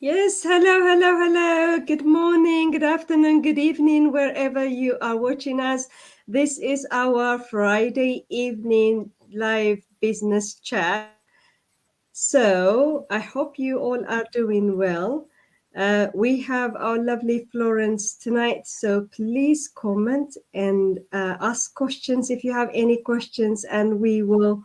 Yes, hello, hello, hello. Good morning, good afternoon, good evening, wherever you are watching us. This is our Friday evening live business chat. So I hope you all are doing well. We have our lovely Florence tonight, so please comment and ask questions if you have any questions, and we will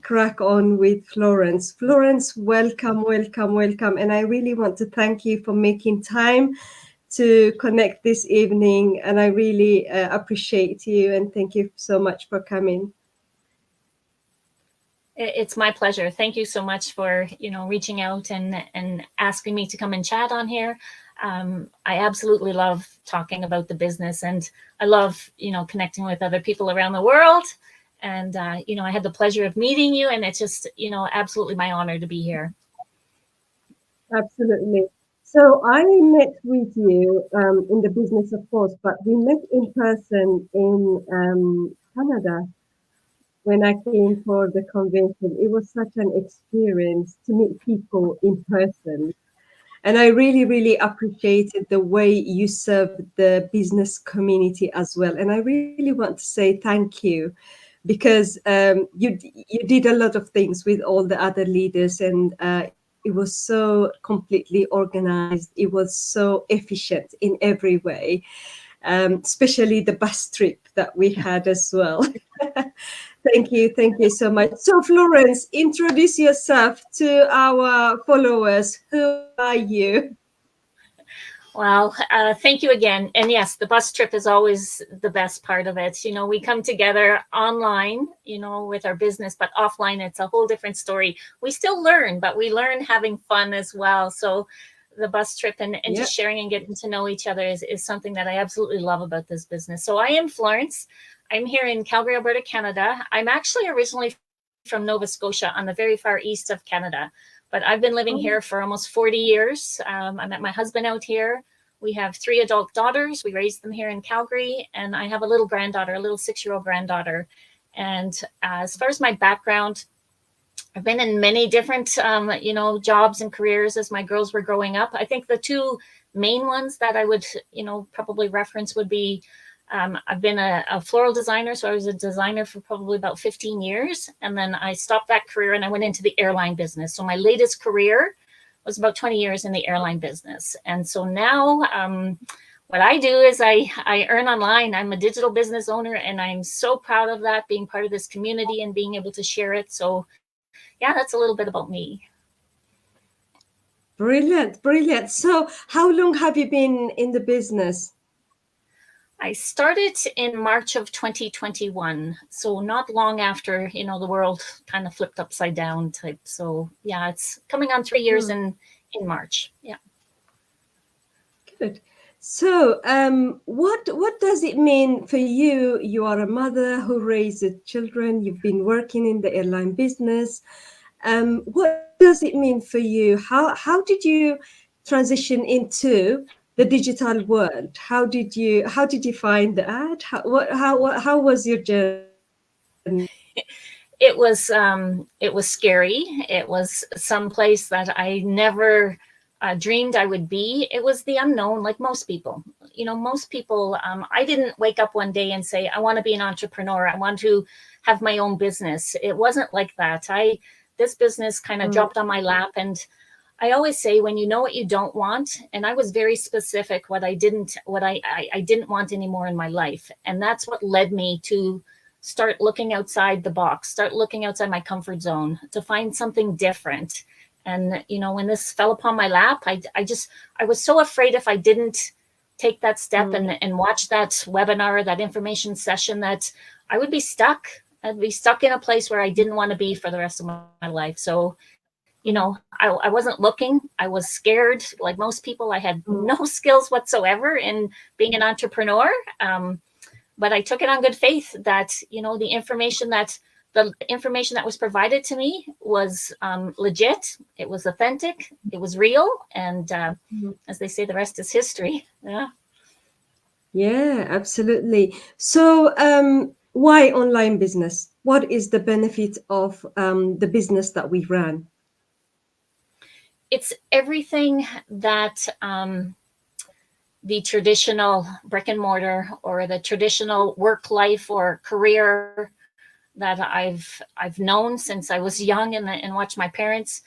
crack on with Florence. Florence, welcome, welcome, welcome. And I really want to thank you for making time to connect this evening. And I really appreciate you and thank you so much for coming. It's my pleasure. Thank you so much for reaching out and asking me to come and chat on here. I absolutely love talking about the business, and I love connecting with other people around the world. And I had the pleasure of meeting you, and it's just absolutely my honor to be here. Absolutely. So I met with you in the business, of course, but we met in person in Canada when I came for the convention. It was such an experience to meet people in person. And I really, really appreciated the way you served the business community as well. And I really want to say thank you because you did a lot of things with all the other leaders, and it was so completely organized. It was so efficient in every way, especially the bus trip that we had as well. Thank you so much. So, Florence, introduce yourself to our followers. Who are you? Well, thank you again. And yes, the bus trip is always the best part of it. We come together online, with our business, but offline, it's a whole different story. We still learn, but we learn having fun as well. So the bus trip and Yeah. just sharing and getting to know each other is something that I absolutely love about this business. So I am Florence. I'm here in Calgary, Alberta, Canada. I'm actually originally from Nova Scotia on the very far east of Canada. But I've been living Oh, here for almost 40 years. I met my husband out here. We have 3 adult daughters. We raised them here in Calgary. And I have a little granddaughter, a little 6-year-old granddaughter. And as far as my background, I've been in many different, jobs and careers as my girls were growing up. I think the 2 main ones that I would, probably reference would be I've been a floral designer. So I was a designer for probably about 15 years. And then I stopped that career and I went into the airline business. So my latest career was about 20 years in the airline business. And so now what I do is I earn online. I'm a digital business owner, and I'm so proud of that, being part of this community and being able to share it. So yeah, that's a little bit about me. brilliant, brilliant. So, how long have you been in the business? I started in March of 2021, so not long after the world kind of flipped upside down type. So yeah, it's coming on 3 years Hmm, in March. Yeah. good. So, what does it mean for you? You are a mother who raises children. You've been working in the airline business. What does it mean for you? How did you transition into the digital world? How did you find that? How was your journey? It was scary. It was some place that I never dreamed I would be. It was the unknown, like most people. Most people. I didn't wake up one day and say, I want to be an entrepreneur. I want to have my own business. It wasn't like that. This business kind of dropped on my lap, and I always say, when you know what you don't want, and I was very specific what I didn't want anymore in my life, and that's what led me to start looking outside the box, start looking outside my comfort zone to find something different. And when this fell upon my lap, I was so afraid if I didn't take that step Mm, and watch that webinar, that information session, that I would be stuck. I'd be stuck in a place where I didn't want to be for the rest of my life. So I wasn't looking. I was scared. Like most people, I had no mm, skills whatsoever in being an entrepreneur. But I took it on good faith that the information that was provided to me was legit. It was authentic. It was real. And mm. as they say, the rest is history. Yeah. Yeah, absolutely. So, why online business? What is the benefit of the business that we run? it's everything that the traditional brick and mortar or the traditional work life or career that I've known since I was young and watched my parents,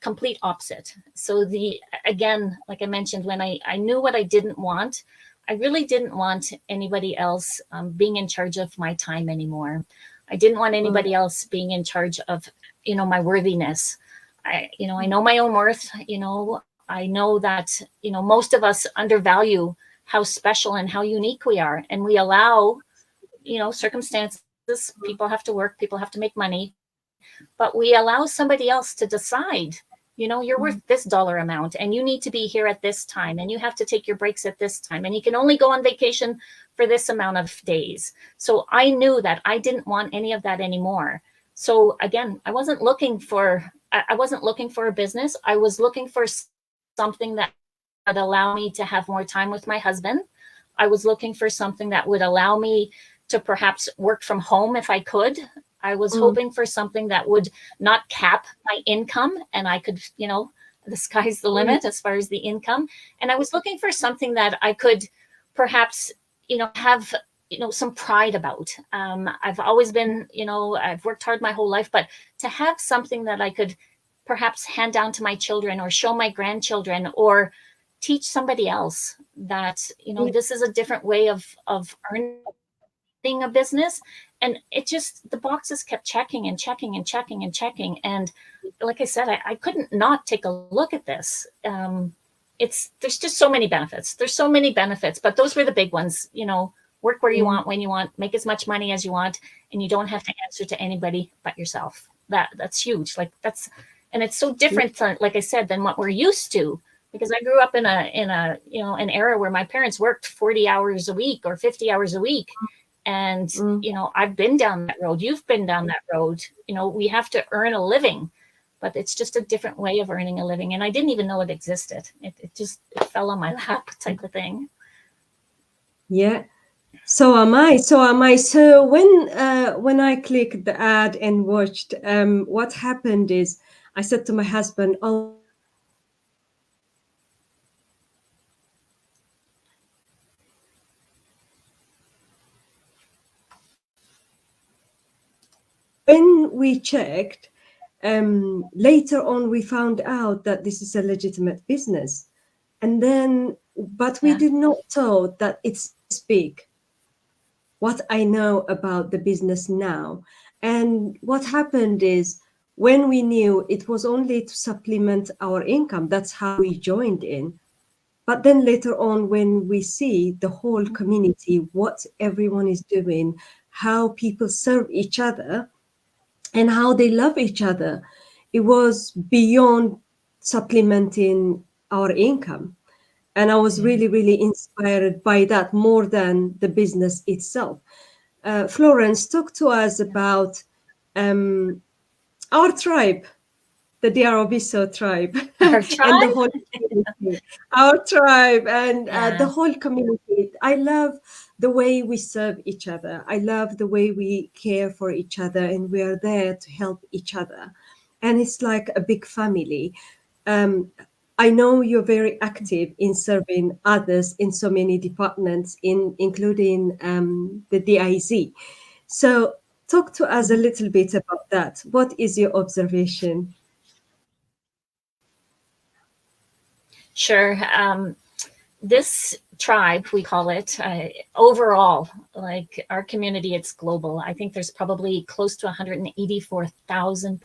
complete opposite. So the again, like I mentioned, when I knew what I didn't want, I really didn't want anybody else being in charge of my time anymore. I didn't want Mm, anybody else being in charge of, my worthiness. I know my own worth. I know that, most of us undervalue how special and how unique we are. And we allow, circumstances, people have to work, people have to make money, but we allow somebody else to decide, you're worth this dollar amount and you need to be here at this time and you have to take your breaks at this time and you can only go on vacation for this amount of days. So I knew that I didn't want any of that anymore. So again, I wasn't looking for a business. I was looking for something that would allow me to have more time with my husband. I was looking for something that would allow me to perhaps work from home if I could. I was hoping for mm, something that would not cap my income and I could, the sky's the limit as mm, far as the income. And I was looking for something that I could perhaps, have, some pride about. I've always been, I've worked hard my whole life, but to have something that I could perhaps hand down to my children or show my grandchildren or teach somebody else that, yeah, this is a different way of earning a business. And it just, the boxes kept checking and checking and checking and checking and checking. And like I said, I couldn't not take a look at this. There's just so many benefits. There's so many benefits, but those were the big ones. Work where you want, yeah, when you want, make as much money as you want, and you don't have to answer to anybody but yourself. That's huge. Like that's, and it's so yeah, different, like I said, than what we're used to. Because I grew up in a an era where my parents worked 40 hours a week or 50 hours a week, and mm, I've been down that road. You've been down that road. We have to earn a living, but it's just a different way of earning a living. And I didn't even know it existed. It fell on my lap type of thing. yeah. So am I. So am I. So when I clicked the ad and watched, what happened is I said to my husband, "Oh my God, when we checked, later on we found out that this is a legitimate business, and then but we Yeah. did not thought that it's this big. What I know about the business now, and what happened is when we knew it was only to supplement our income, that's how we joined in. But then later on, when we see the whole community, what everyone is doing, how people serve each other, and how they love each other. It was beyond supplementing our income. And I was Yeah. really, really inspired by that more than the business itself. Florence, talk to us about um, our tribe, the Diarobiso tribe, Our and the tribe. whole community. Our tribe and the Yeah. whole community. I love the way we serve each other. I love the way we care for each other, and we are there to help each other. And it's like a big family. Um, I know you're very active in serving others in so many departments, including the DIZ. So, talk to us a Mhm. little bit about that. What is your observation? Sure. This tribe, we call it, overall, like our community, it's global. I think there's probably close to 184,000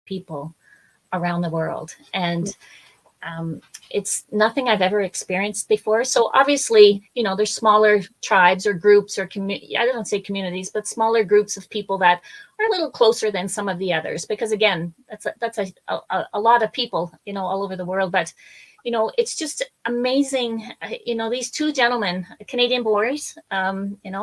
people around the world. And it's nothing I've ever experienced before. So obviously, there's smaller tribes or groups or I don't say communities, but smaller groups of people that are a little closer than some of the others. Because again, that's a lot of people, all over the world. But it's just amazing. These two gentlemen, Canadian boys,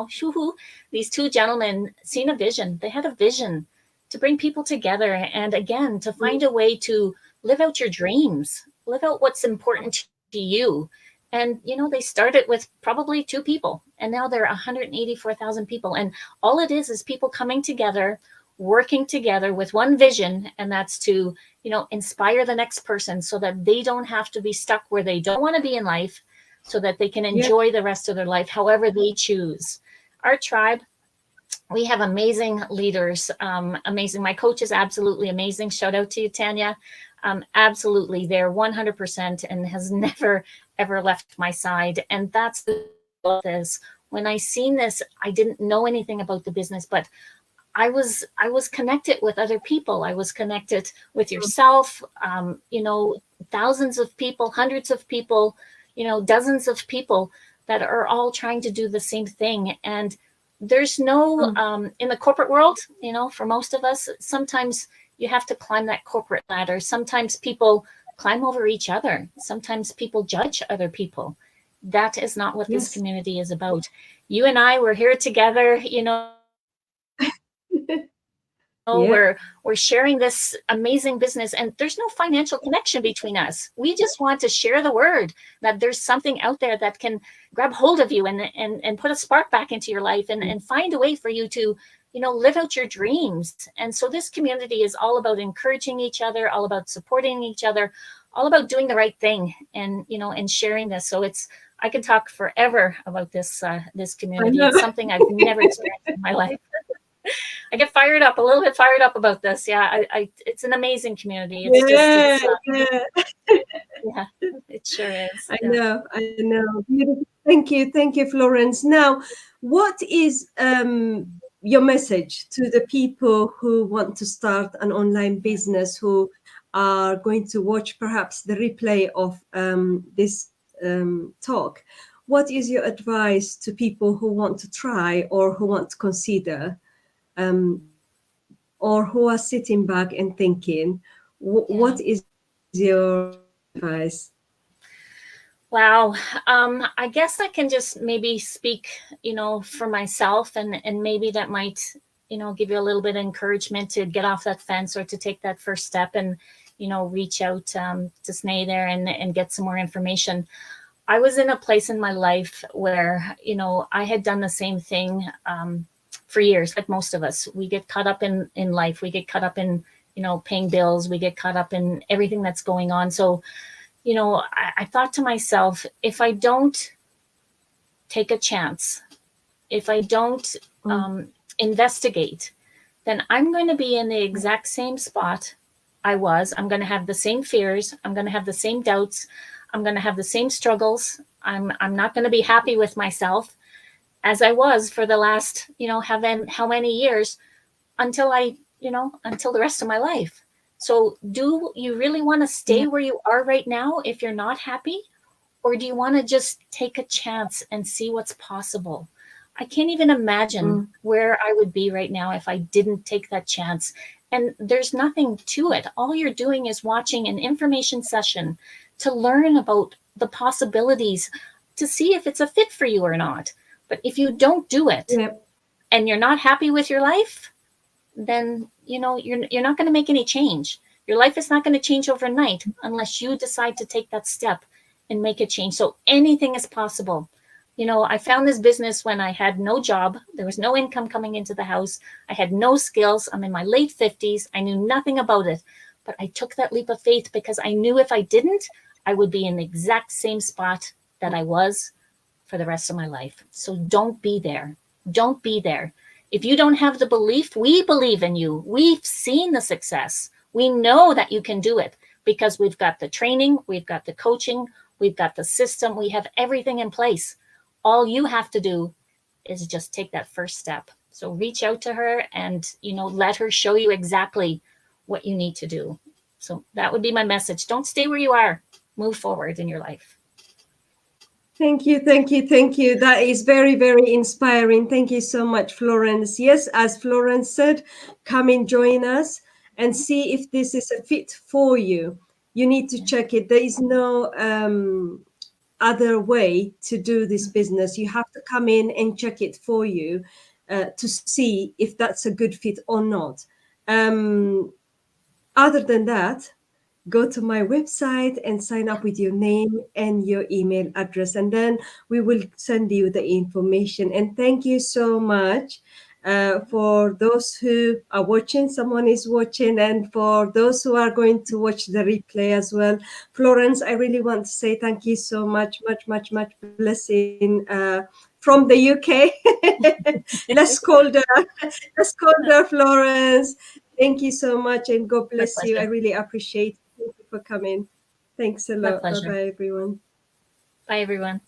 shoo-hoo, these two gentlemen seen a vision. They had a vision to bring people together and again to find a way to live out your dreams, live out what's important to you. And they started with probably two people, and now there are 184,000 people. And all it is people coming together working together with one vision, and that's to, inspire the next person so that they don't have to be stuck where they don't want to be in life, so that they can Yeah. enjoy the rest of their life however they choose. Our tribe, we have amazing leaders, amazing. My coach is absolutely amazing. Shout out to you, Tanya. Absolutely, they're 100% and has never ever left my side. And that's the this. When I seen this, I didn't know anything about the business, but I was connected with other people. I was connected with yourself. Thousands of people, hundreds of people, dozens of people that are all trying to do the same thing. And there's no in the corporate world, for most of us, sometimes you have to climb that corporate ladder. Sometimes people climb over each other. Sometimes people judge other people. That is not what this Yes. community is about. You and I were here together, Yeah. we're sharing this amazing business, and there's no financial connection between us. We just want to share the word that there's something out there that can grab hold of you and put a spark back into your life, and find a way for you to live out your dreams. And so this community is all about encouraging each other, all about supporting each other, all about doing the right thing, and sharing this. So it's, I could talk forever about this I community. know. It's something I've never experienced in my life. I get fired up, a little bit fired up about this. Yeah, it's an amazing community. It's just, Yeah, it's, yeah. yeah, it sure is. I Yeah, know, I know. Beautiful. Thank you, Florence. Now, what is your message to the people who want to start an online business, who are going to watch perhaps the replay of this talk? What is your advice to people who want to try or who want to consider, or who are sitting back and thinking, what yeah. is your advice? Wow. I guess I can just maybe speak, for myself, and maybe that might, give you a little bit of encouragement to get off that fence, or to take that first step and, reach out to Snay there and get some more information. I was in a place in my life where, I had done the same thing for years, like most of us. We get caught up in life. We get caught up in, paying bills. We get caught up in everything that's going on. So, I thought to myself, if I don't take a chance, if I don't investigate, then I'm going to be in the exact same spot I was. I'm going to have the same fears. I'm going to have the same doubts. I'm going to have the same struggles. I'm not going to be happy with myself as I was for the last, how many years, until until the rest of my life. So do you really want to Yeah. stay where you are right now if you're not happy? Or do you want to just take a chance and see what's possible? I can't even imagine Mm. where I would be right now if I didn't take that chance. And there's nothing to it. All you're doing is watching an information session to learn about the possibilities, to see if it's a fit for you or not. But if you don't do it Yeah. and you're not happy with your life, then you're not going to make any change. Your life is not going to change overnight unless you decide to take that step and make a change. So anything is possible. I found this business when I had no job. There was no income coming into the house. I had no skills. I'm in my late 50s. I knew nothing about it. But I took that leap of faith because I knew if I didn't, I would be in the exact same spot that I was for the rest of my life. So don't be there. Don't be there. If you don't have the belief, we believe in you. We've seen the success. We know that you can do it because we've got the training, we've got the coaching, we've got the system, we have everything in place. All you have to do is just take that first step. So reach out to her and, let her show you exactly what you need to do. So that would be my message. Don't stay where you are. Move forward in your life. Thank you, thank you, thank you. That is very, very inspiring. Thank you so much, Florence. Yes, as Florence said, come and join us and see if this is a fit for you. You need to Yeah. check it. There is no other way to do this business. You have to come in and check it for you to see if that's a good fit or not. Other than that, go to my website and sign up with your name and your email address, and then we will send you the information. And thank you so much For those who are watching, someone is watching, and for those who are going to watch the replay as well. Florence, I really want to say thank you so much, much blessing from the UK. Less colder, less colder, Florence. Thank you so much, and God My bless you. I pleasure. really appreciate it. Thank you for coming. Thanks a My lot. Bye pleasure. bye, everyone. Bye, everyone.